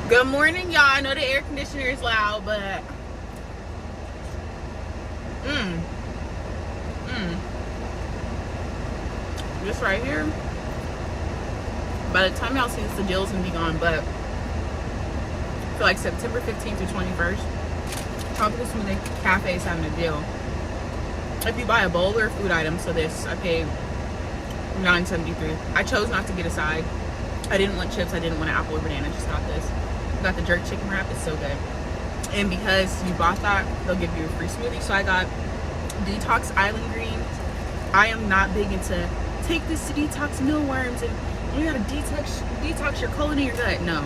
Good morning, y'all. I know the air conditioner is loud, but mm, mm, this right here. By the time y'all see this, the deal's gonna be gone. But for like September 15th to 21st, Tropical Smoothie Cafe is having a deal. If you buy a bowl or food item, so this I paid $9.73. I chose not to get a side. I didn't want chips. I didn't want an apple or banana. Just got this. Got the jerk chicken wrap. It's so good. And because you bought that, they'll give you a free smoothie. So I got Detox Island Greens. I am not big into take this to detox mealworms and you gotta detox your colon and your gut. No,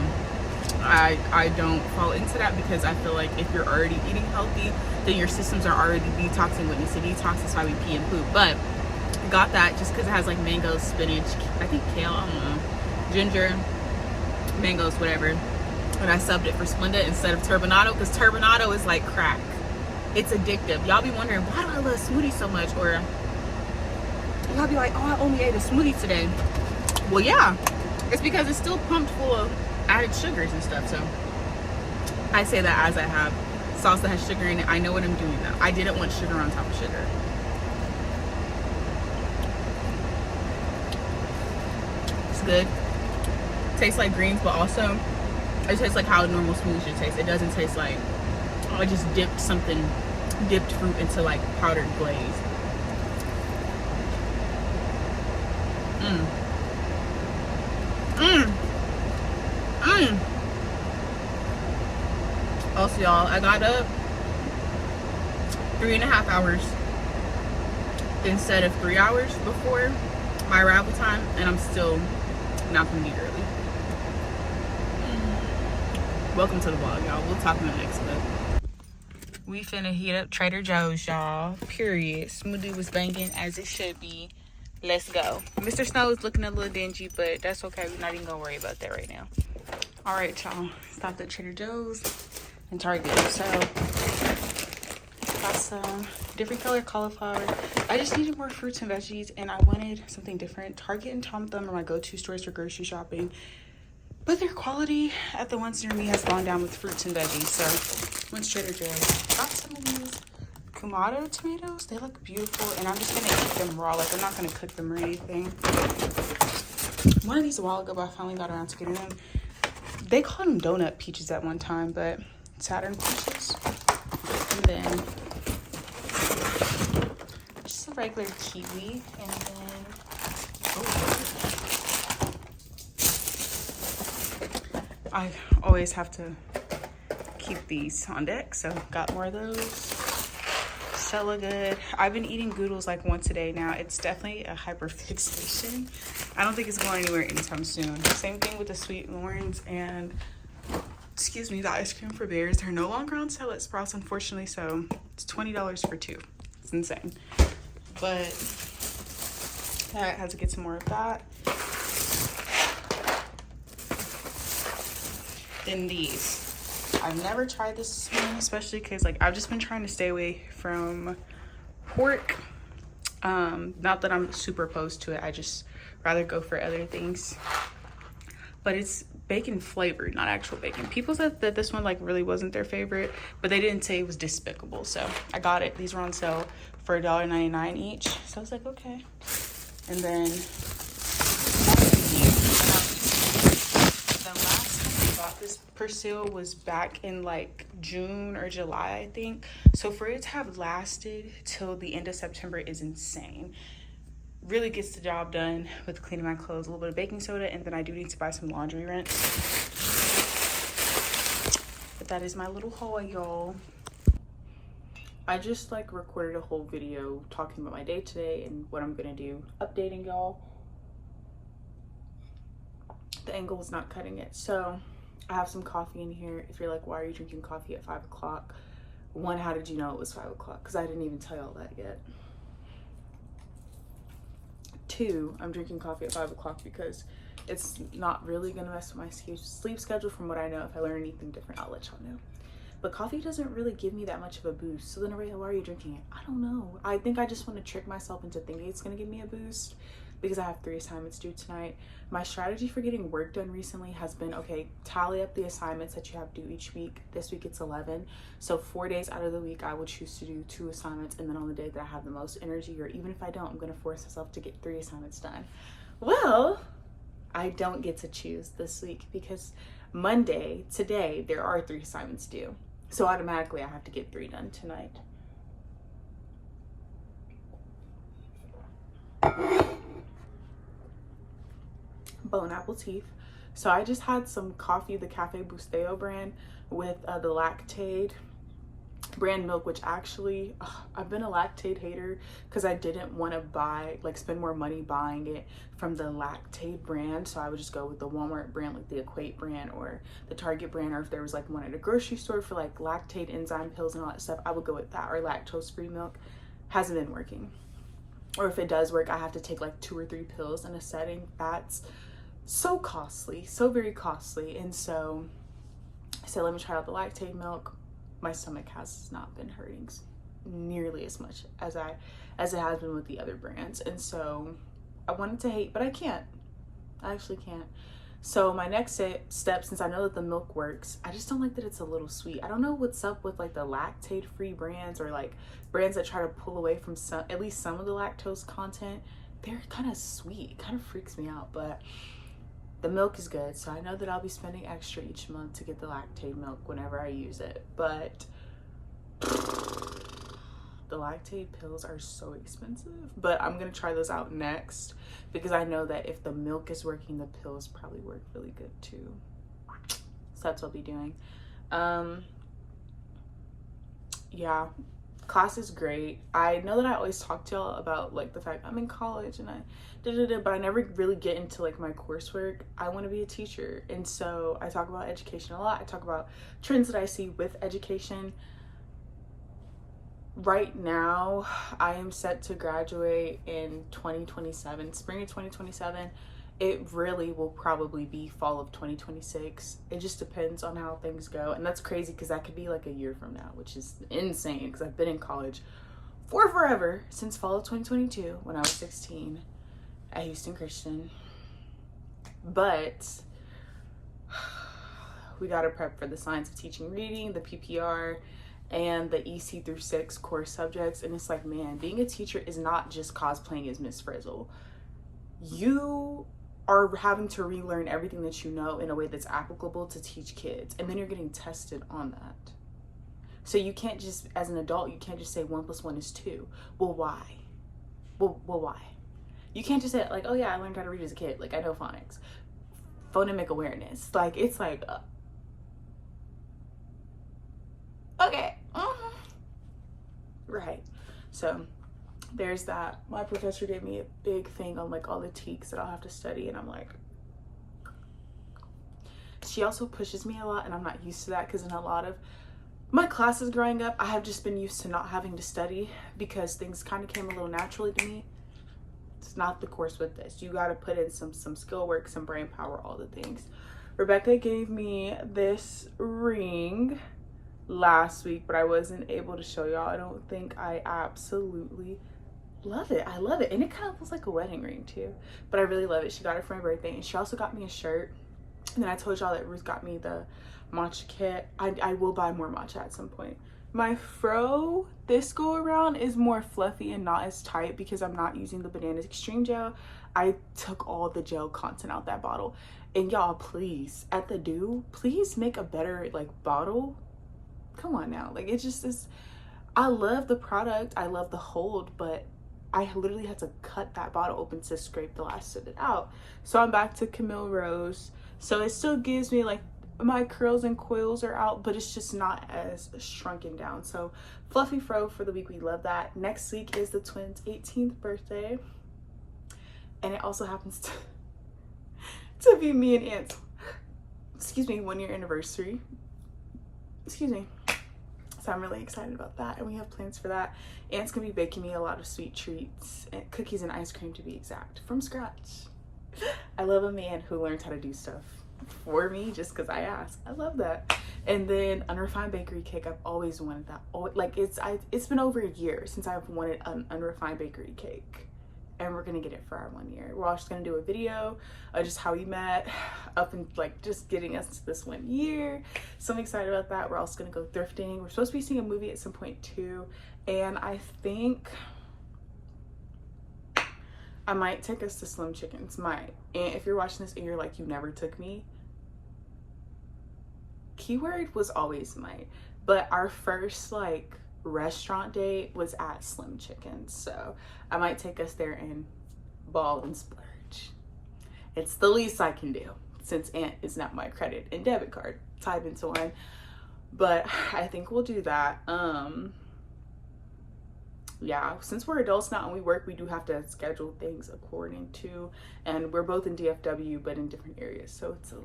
I don't fall into that because I feel like if you're already eating healthy, then your systems are already detoxing what needs to detox. That's why we pee and poop. But I got that just because it has like mango, spinach, I think kale, I don't know, ginger, mangoes, whatever. And I subbed it for Splenda instead of turbinado because turbinado is like crack. It's addictive. Y'all be wondering, why do I love smoothies so much? Or y'all be like, oh, I only ate a smoothie today. Well, yeah, it's because it's still pumped full of added sugars and stuff. So I say that as I have sauce that has sugar in it. I know what I'm doing though. I didn't want sugar on top of sugar. It's good. Tastes like greens, but also it tastes like how a normal smoothie should taste. It doesn't taste like, oh, I just dipped fruit into like powdered glaze. Mmm. Mmm. Mmm. Also, y'all, I got up 3.5 hours instead of 3 hours before my arrival time, and I'm still not gonna be early. Welcome to the vlog, y'all. We'll talk in the next clip. We finna heat up Trader Joe's, y'all. Period. Smoothie was banging as it should be. Let's go. Mr. Snow is looking a little dingy, but that's okay. We're not even gonna worry about that right now. All right, y'all. Stopped at Trader Joe's and Target. So got some different color cauliflower. I just needed more fruits and veggies, and I wanted something different. Target and Tom Thumb are my go-to stores for grocery shopping, but their quality at the ones near me has gone down with fruits and veggies. So went to Trader Joe's. Got some of these Kamado tomatoes. They look beautiful, and I'm just gonna eat them raw. Like, I'm not gonna cook them or anything. One of these a while ago, but I finally got around to getting them. They called them donut peaches at one time, but Saturn peaches. And then just a regular kiwi, and then I always have to keep these on deck, so got more of those. So good. I've been eating Goodles like once a day now. It's definitely a hyperfixation. I don't think it's going anywhere anytime soon. Same thing with the Sweet Lawrence and, excuse me, the ice cream for bears. They're no longer on sale at Sprouts, unfortunately, so it's $20 for two. It's insane. But I had to get some more of that. Then these. I've never tried this one, especially because like I've just been trying to stay away from pork. Not that I'm super opposed to it. I just rather go for other things. But it's bacon flavored, not actual bacon. People said that this one like really wasn't their favorite, but they didn't say it was despicable. So I got it. These were on sale for $1.99 each. So I was like, okay. And then this Persil was back in like June or July, I think. So for it to have lasted till the end of September is insane. Really gets the job done with cleaning my clothes. A little bit of baking soda, and then I do need to buy some laundry rinse. But that is my little haul, y'all. I just like recorded a whole video talking about my day today and what I'm gonna do, updating y'all. The angle was not cutting it, so I have some coffee in here. If you're like, why are you drinking coffee at 5 o'clock? One, how did you know it was 5 o'clock? Because I didn't even tell y'all that yet. Two, I'm drinking coffee at 5 o'clock because it's not really gonna mess with my sleep schedule from what I know. If I learn anything different, I'll let y'all know. But coffee doesn't really give me that much of a boost. So then why are you drinking it? I don't know. I think I just want to trick myself into thinking it's gonna give me a boost, because I have 3 assignments due tonight. My strategy for getting work done recently has been, okay, tally up the assignments that you have due each week. This week it's 11. So 4 days out of the week, I would choose to do 2 assignments. And then on the day that I have the most energy, or even if I don't, I'm going to force myself to get 3 assignments done. Well, I don't get to choose this week because Monday, today, there are 3 assignments due. So automatically I have to get 3 done tonight. Bon appetit. So I just had some coffee, the Cafe Bustelo brand, with the Lactaid brand milk, which actually I've been a Lactaid hater because I didn't want to buy, like, spend more money buying it from the Lactaid brand. So I would just go with the Walmart brand, like the Equate brand or the Target brand, or if there was like one at a grocery store for like Lactaid enzyme pills and all that stuff, I would go with that, or lactose free milk. Hasn't been working. Or if it does work, I have to take like 2 or 3 pills in a setting. That's so costly, so very costly. And so I said, let me try out the Lactaid milk. My stomach has not been hurting nearly as much as it has been with the other brands. And so I wanted to hate, but I can't. I actually can't. So my next step, since I know that the milk works, I just don't like that it's a little sweet. I don't know what's up with like the Lactaid free brands, or like brands that try to pull away from some, at least some of the lactose content. They're kind of sweet. It kind of freaks me out, but the milk is good. So I know that I'll be spending extra each month to get the Lactaid milk whenever I use it. But the Lactaid pills are so expensive. But I'm going to try those out next because I know that if the milk is working, the pills probably work really good too. So that's what I'll be doing. Yeah. Class is great. I know that I always talk to y'all about like the fact I'm in college and but I never really get into like my coursework. I want to be a teacher, and so I talk about education a lot. I talk about trends that I see with education. Right now, I am set to graduate in 2027, spring of 2027. It really will probably be fall of 2026. It just depends on how things go. And that's crazy because that could be like a year from now, which is insane because I've been in college for forever, since fall of 2022 when I was 16 at Houston Christian. But we got to prep for the Science of Teaching Reading, the PPR, and the EC through 6 core subjects. And it's like, man, being a teacher is not just cosplaying as Miss Frizzle. You are having to relearn everything that you know in a way that's applicable to teach kids, and then you're getting tested on that. So you can't just, as an adult, you can't just say 1 + 1 is 2. Well, why? Well, why? You can't just say like, oh yeah, I learned how to read as a kid, like I know phonics, phonemic awareness. Like it's like okay, right. So there's that. My professor gave me a big thing on like all the TEKs that I'll have to study, and I'm like, she also pushes me a lot, and I'm not used to that because in a lot of my classes growing up, I have just been used to not having to study because things kind of came a little naturally to me. It's not the course with this. You got to put in some skill work, some brain power, all the things. Rebecca gave me this ring last week, but I wasn't able to show y'all. I don't think. I absolutely love it. I love it. And it kind of looks like a wedding ring too, but I really love it. She got it for my birthday, and she also got me a shirt. And then I told y'all that Ruth got me the matcha kit. I will buy more matcha at some point. My fro this go around is more fluffy and not as tight because I'm not using the Bananas Extreme Gel. I took all the gel content out that bottle. And y'all, please, at the do, please make a better like bottle. Come on now. Like it just is. I love the product. I love the hold, but I literally had to cut that bottle open to scrape the last of it out. So I'm back to Camille Rose. So it still gives me like my curls and coils are out, but it's just not as shrunken down. So fluffy fro for the week. We love that. Next week is the twins' 18th birthday, and it also happens to be me and Aunt's 1 year anniversary. Excuse me. So I'm really excited about that, and we have plans for that. Aunt's gonna be baking me a lot of sweet treats, and cookies and ice cream to be exact, from scratch. I love a man who learns how to do stuff for me just because I ask. I love that. And then unrefined bakery cake. I've always wanted that. Like it's been over a year since I've wanted an unrefined bakery cake. and we're gonna get it for our 1 year. We're also gonna do a video of just how we met, up and like just getting us to this 1 year. So I'm excited about that. We're also gonna go thrifting. We're supposed to be seeing a movie at some point too, and I think I might take us to Slim Chickens. Might. And if you're watching this and you're like, you never took me, keyword was always might. But our first like restaurant date was at Slim Chickens, so I might take us there and ball and splurge. It's the least I can do since Aunt is not my credit and debit card tied into one, but I think we'll do that. Yeah, since we're adults now and we work, we do have to schedule things according to, and we're both in DFW but in different areas, so it's a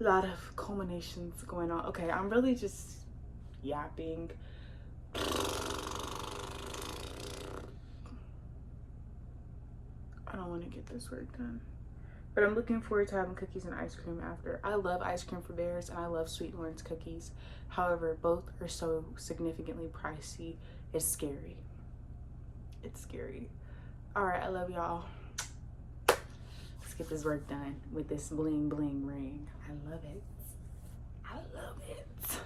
lot of culminations going on. Okay, I'm really just yapping. I don't want to get this work done, but I'm looking forward to having cookies and ice cream after. I love ice cream for bears and I love Sweet Lawrence cookies. However, both are so significantly pricey. It's scary. It's scary. All right, I love y'all. Let's get this work done with this bling bling ring. I love it. I love it.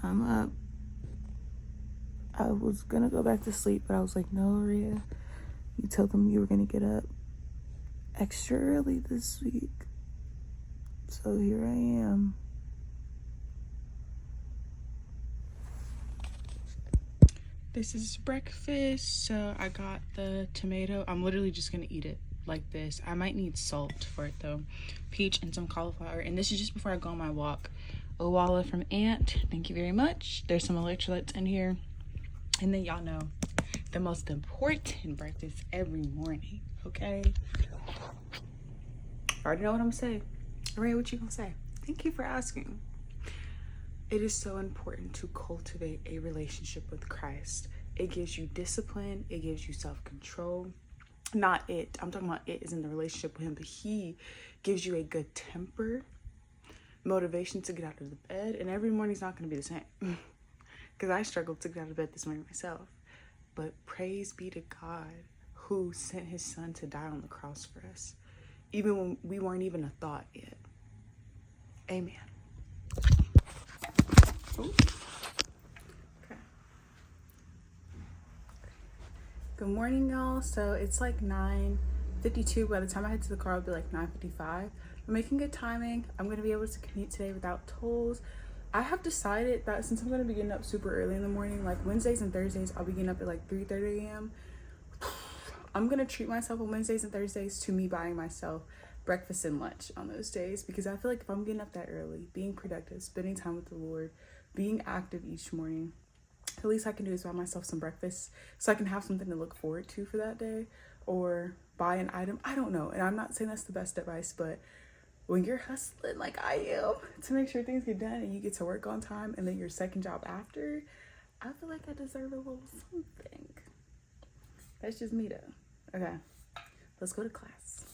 I'm up. I was gonna go back to sleep, but I was like, no, Rhea, you told them you were gonna get up extra early this week. So here I am. This is breakfast. So I got the tomato. I'm literally just gonna eat it like this. I might need salt for it though. Peach and some cauliflower. And this is just before I go on my walk. Owala from Aunt, thank you very much. There's some electrolytes in here. And then y'all know the most important breakfast every morning, okay? I already know what I'm gonna say. Ray, what you gonna say? Thank you for asking. It is so important to cultivate a relationship with Christ. It gives you discipline, it gives you self-control. Not it, I'm talking about it is in the relationship with him, but he gives you a good temper, motivation to get out of the bed, and every morning's not going to be the same because I struggled to get out of bed this morning myself. But praise be to God who sent his son to die on the cross for us, even when we weren't even a thought yet. Amen. Ooh. Okay. Good morning, y'all. So it's like 9:52. By the time I head to the car, it'll be like 9:55. I'm making good timing. I'm going to be able to commute today without tolls. I have decided that since I'm going to be getting up super early in the morning, like Wednesdays and Thursdays, I'll be getting up at like 3:30 a.m. I'm going to treat myself on Wednesdays and Thursdays to me buying myself breakfast and lunch on those days, because I feel like if I'm getting up that early, being productive, spending time with the Lord, being active each morning, the least I can do is buy myself some breakfast so I can have something to look forward to for that day, or buy an item. I don't know. And I'm not saying that's the best advice, but when you're hustling like I am to make sure things get done and you get to work on time and then your second job after, I feel like I deserve a little something. That's just me though. Okay, let's go to class.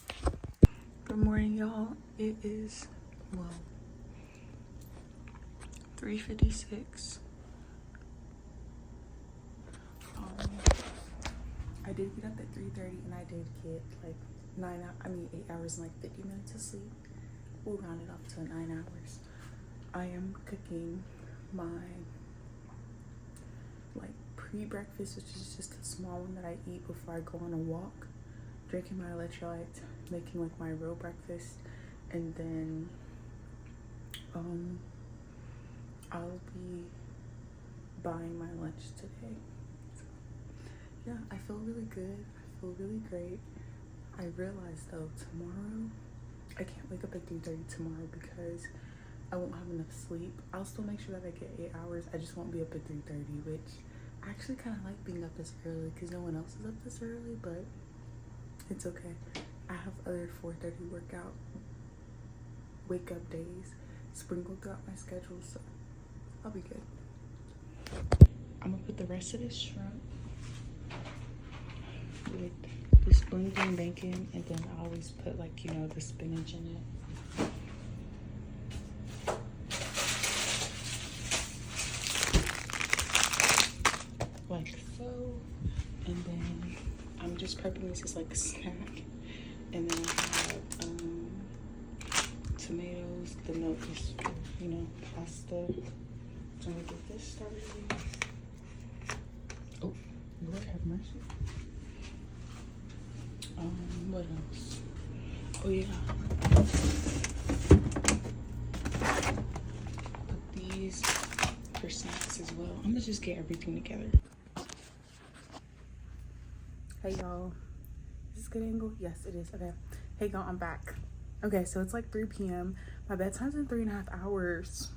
Good morning, y'all. It is, well, 3:56. I did get up at 3:30 and I did get like 8 hours and like 50 minutes of sleep. We'll round it off to 9 hours. I am cooking my like pre-breakfast, which is just a small one that I eat before I go on a walk. Drinking my electrolytes, making like my real breakfast, and then I'll be buying my lunch today. So, yeah, I feel really good. I feel really great. I realized though tomorrow I can't wake up at 3:30 tomorrow because I won't have enough sleep. I'll still make sure that I get 8 hours. I just won't be up at 3:30, which I actually kind of like being up this early because no one else is up this early, but it's okay. I have other 4:30 wake up days sprinkled throughout my schedule, so I'll be good. I'm gonna put the rest of this shrimp with this bling bling bacon, and then I always put like, you know, the spinach in it. prepping this as like a snack. And then I have tomatoes. The milk is for, you know, pasta. So I'm gonna get this started. Oh, Lord have mercy. What else? Oh yeah. Put these for snacks as well. I'm gonna just get everything together. Hey y'all. Is this a good angle? Yes, it is. Okay. Hey y'all, I'm back. Okay, so it's like 3 p.m. My bedtime's in 3.5 hours.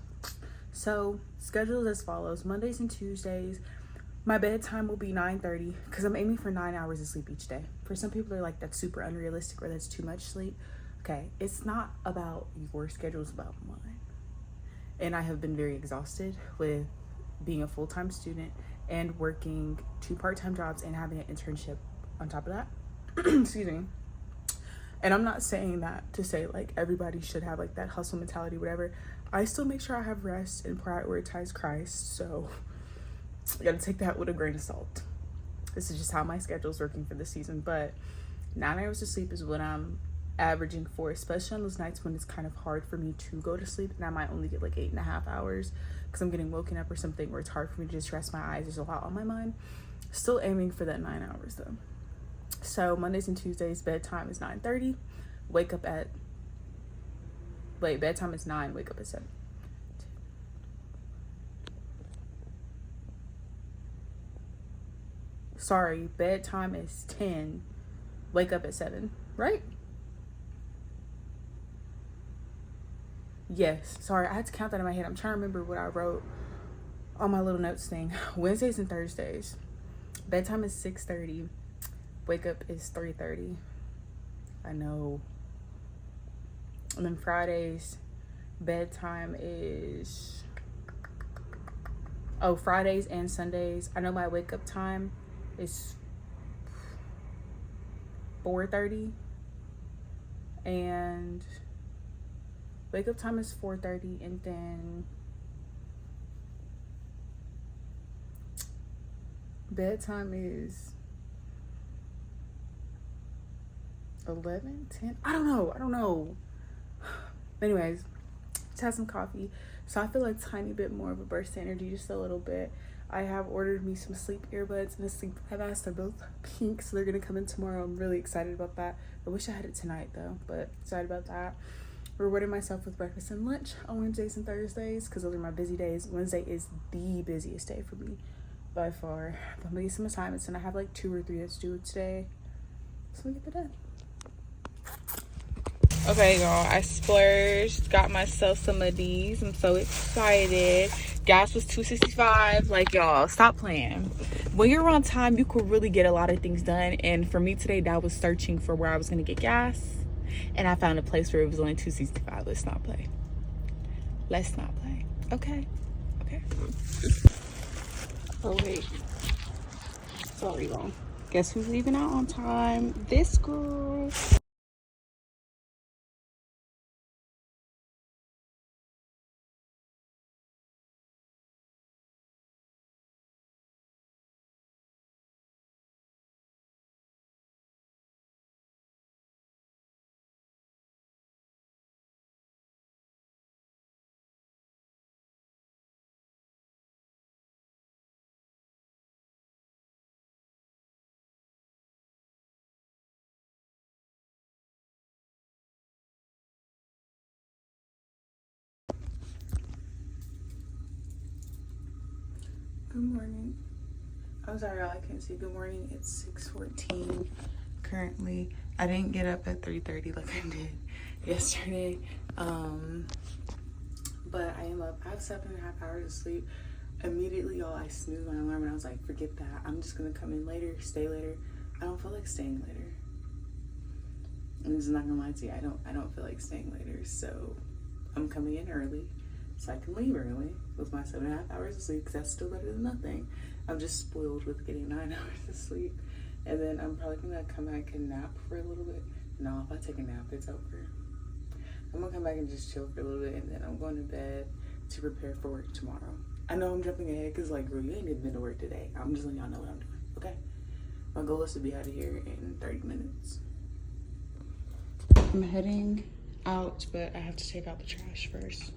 So schedule is as follows. Mondays and Tuesdays, my bedtime will be 9:30 because I'm aiming for 9 hours of sleep each day. For some people, they're like, that's super unrealistic or that's too much sleep. Okay, it's not about your schedule, it's about mine. And I have been very exhausted with being a full-time student and working 2 part-time jobs and having an internship on top of that. Excuse me. And I'm not saying that to say like everybody should have like that hustle mentality, whatever. I still make sure I have rest and prioritize Christ. So you gotta take that with a grain of salt. This is just how my schedule's working for this season. But 9 hours of sleep is what I'm averaging for, especially on those nights when it's kind of hard for me to go to sleep and I might only get like 8.5 hours because I'm getting woken up or something, where it's hard for me to just rest my eyes. There's a lot on my mind. Still aiming for that 9 hours though. So Mondays and Tuesdays, bedtime is 9:30. Bedtime is 9, wake up at 7. Sorry, bedtime is 10, wake up at 7, right? Yes, sorry, I had to count that in my head. I'm trying to remember what I wrote on my little notes thing. Wednesdays and Thursdays, bedtime is 6:30. Wake up is 3:30. I know. And then Fridays, bedtime is... Oh, Fridays and Sundays. I know my wake up time is 4:30. And wake up time is 4:30. And then bedtime is 11, 10. I don't know. Anyways, just had some coffee, so I feel a tiny bit more of a burst of energy, just a little bit. I have ordered me some sleep earbuds and a sleep mask. They're both pink, so they're gonna come in tomorrow. I'm really excited about that. I wish I had it tonight though, but excited about that. Rewarding myself with breakfast and lunch on Wednesdays and Thursdays because those are my busy days. Wednesday is the busiest day for me by far. But I'm gonna get some assignments and I have like 2 or 3 that's due today, so we get that done. Okay, y'all, I splurged, got myself some of these. I'm so excited. Gas was $2.65. Like, y'all, stop playing. When you're on time, you could really get a lot of things done. And for me today, that was searching for where I was gonna get gas, and I found a place where it was only $2.65. Let's not play. Okay. Oh wait, sorry, y'all. Guess who's leaving out on time? This girl. Good morning. I'm sorry, y'all, I can't see. Good morning. It's 6:14 currently. I didn't get up at 3:30 like I did yesterday. But I am up. I have 7.5 hours of sleep. Immediately, y'all, I snoozed my alarm and I was like, forget that. I'm just gonna come in later, stay later. I don't feel like staying later. I'm just not gonna lie to you. I don't feel like staying later. So I'm coming in early so I can leave early with my 7.5 hours of sleep, because that's still better than nothing. I'm just spoiled with getting 9 hours of sleep. And then I'm probably gonna come back and nap for a little bit. No, if I take a nap, it's over. I'm gonna come back and just chill for a little bit, and then I'm going to bed to prepare for work tomorrow. I know I'm jumping ahead because, like, girl, you ain't even been to work today. I'm just letting y'all know what I'm doing, okay? My goal is to be out of here in 30 minutes. I'm heading out, but I have to take out the trash first.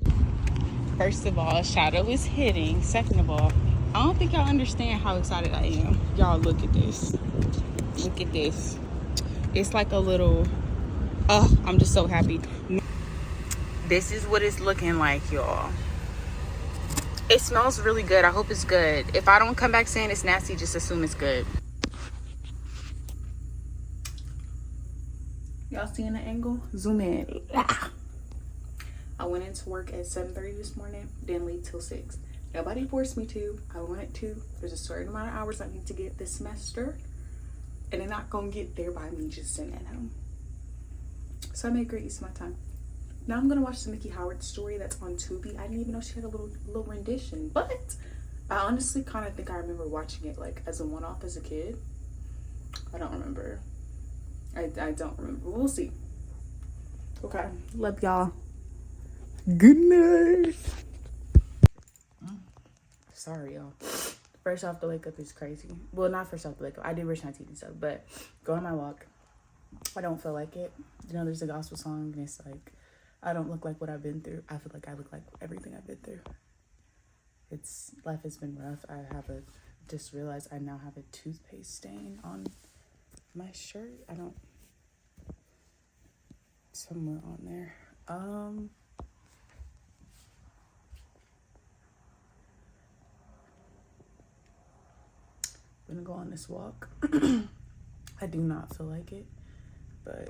First of all, shadow is hitting. Second of all, I don't think y'all understand how excited I am. Y'all, look at this. Look at this. It's like a little, oh, I'm just so happy. This is what it's looking like, y'all. It smells really good. I hope it's good. If I don't come back saying it's nasty, just assume it's good. Y'all seeing the angle? Zoom in. I went into work at 7:30 this morning, didn't leave till 6. Nobody forced me to. I wanted to. There's a certain amount of hours I need to get this semester, and they're not gonna get there by me just sitting at home. So I made great use of my time. Now I'm gonna watch the Mickey Howard story that's on Tubi. I didn't even know she had a little rendition, but I honestly kind of think I remember watching it like as a one-off as a kid. I don't remember. I don't remember. We'll see. Okay. Love y'all. Good night. Sorry, y'all. Fresh off the wake up is crazy. Well, not fresh off the wake up. I did brush my teeth and stuff, but going on my walk, I don't feel like it. You know, there's a gospel song, and it's like, I don't look like what I've been through. I feel like I look like everything I've been through. Life has been rough. Just realized I now have a toothpaste stain on my shirt. Somewhere on there. I'm gonna go on this walk. I do not feel like it, but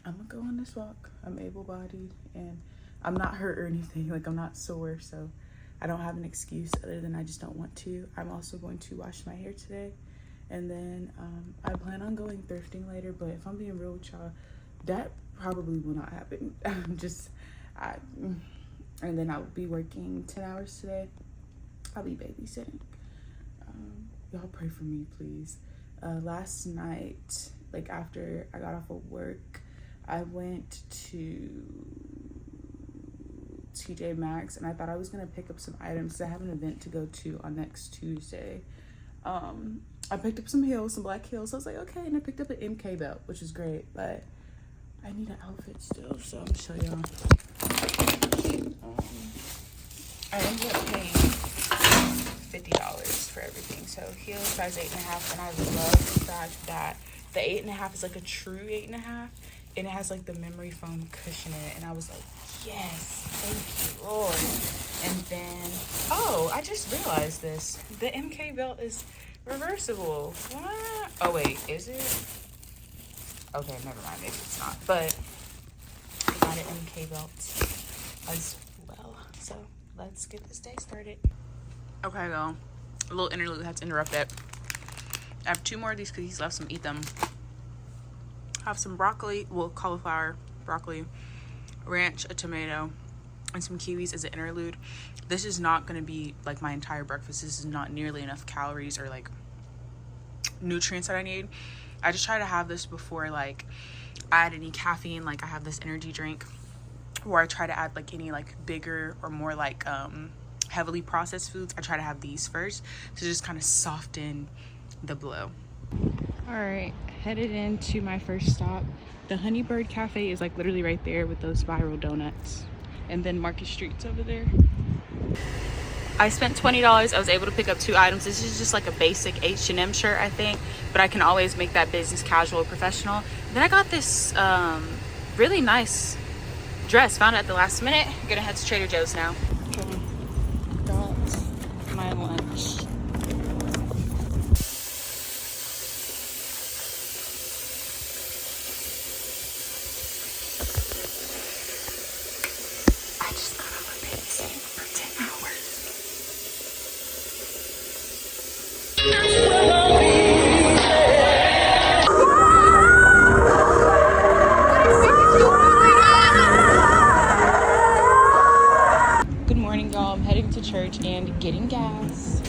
I'm gonna go on this walk. I'm able-bodied and I'm not hurt or anything. Like, I'm not sore, so I don't have an excuse other than I just don't want to. I'm also going to wash my hair today, and then I plan on going thrifting later, but if I'm being real with y'all, that probably will not happen. And then I'll be working 10 hours today. I'll be babysitting. Y'all pray for me, please. Last night, like after I got off of work, I went to TJ Maxx, and I thought I was gonna pick up some items because I have an event to go to on next Tuesday. I picked up some heels, some black heels. So I was like, okay, and I picked up an MK belt, which is great, but I need an outfit still, so I'm gonna show y'all. I ended up paying $50 for everything. So heels size 8.5, and I love the fact that the 8.5 is like a true 8.5, and it has like the memory foam cushion in it. And I was like, yes, thank you, Lord. And then, oh, I just realized this. The MK belt is reversible. What? Oh wait, is it? Okay, never mind, maybe it's not. But I got an MK belt as well. So let's get this day started. Okay, y'all. A little interlude, had to interrupt it. I have 2 more of these cookies left, so I'm gonna eat them. I have some broccoli, well, cauliflower, broccoli, ranch, a tomato, and some kiwis as an interlude. This is not gonna be like my entire breakfast. This is not nearly enough calories or like nutrients that I need. I just try to have this before like I add any caffeine. Like, I have this energy drink where I try to add like any like bigger or more like heavily processed foods. I try to have these first to just kind of soften the blow. All right, headed into my first stop. The Honeybird Cafe is like literally right there with those spiral donuts, and then Market Street's over there. I spent $20. I was able to pick up 2 items. This is just like a basic H&M shirt, I think, but I can always make that business casual or professional. Then I got this really nice dress, found it at the last minute. I'm gonna head to Trader Joe's now. Okay. Got my lunch. I just got off of babysitting for 10 hours. Good morning, y'all. I'm heading to church and getting gas.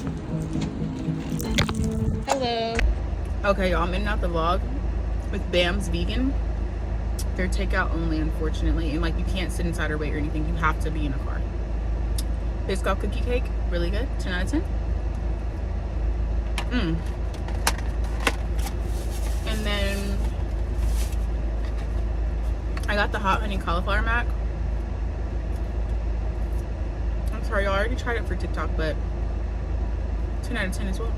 Hello. Okay, y'all, I'm in and out the vlog with Bam's Vegan. They're takeout only, unfortunately, and like you can't sit inside or wait or anything. You have to be in a car. Biscoff cookie cake, really good. 10 out of 10. And then I got the hot honey cauliflower mac. I'm sorry, y'all, I already tried it for TikTok, but 10 out of 10 as well.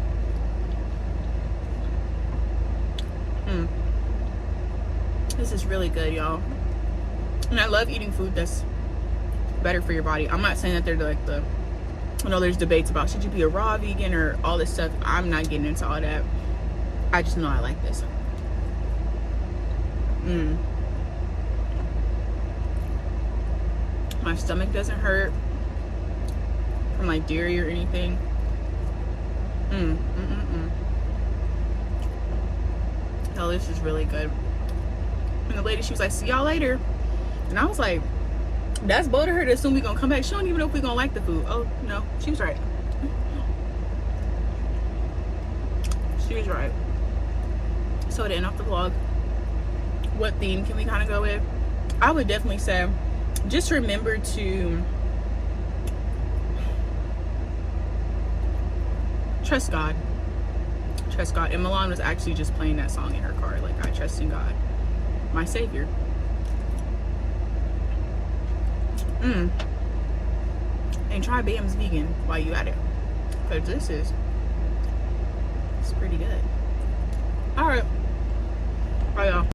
This is really good, y'all. And I love eating food that's better for your body. I'm not saying that they're like the, I know there's debates about should you be a raw vegan or all this stuff. I'm not getting into all that. I just know I like this. My stomach doesn't hurt from like dairy or anything. Oh, this is really good. And the lady, she was like, see y'all later. And I was like, that's bold of her to assume we gonna come back. She don't even know if we gonna like the food. Oh no, she was right. She was right. So to end off the vlog, what theme can we kind of go with? I would definitely say just remember to trust God. Trust God. And Milan was actually just playing that song in her car, like, I trust in God, my savior. And try Bam's vegan while you at it, because it's pretty good. All right, bye y'all.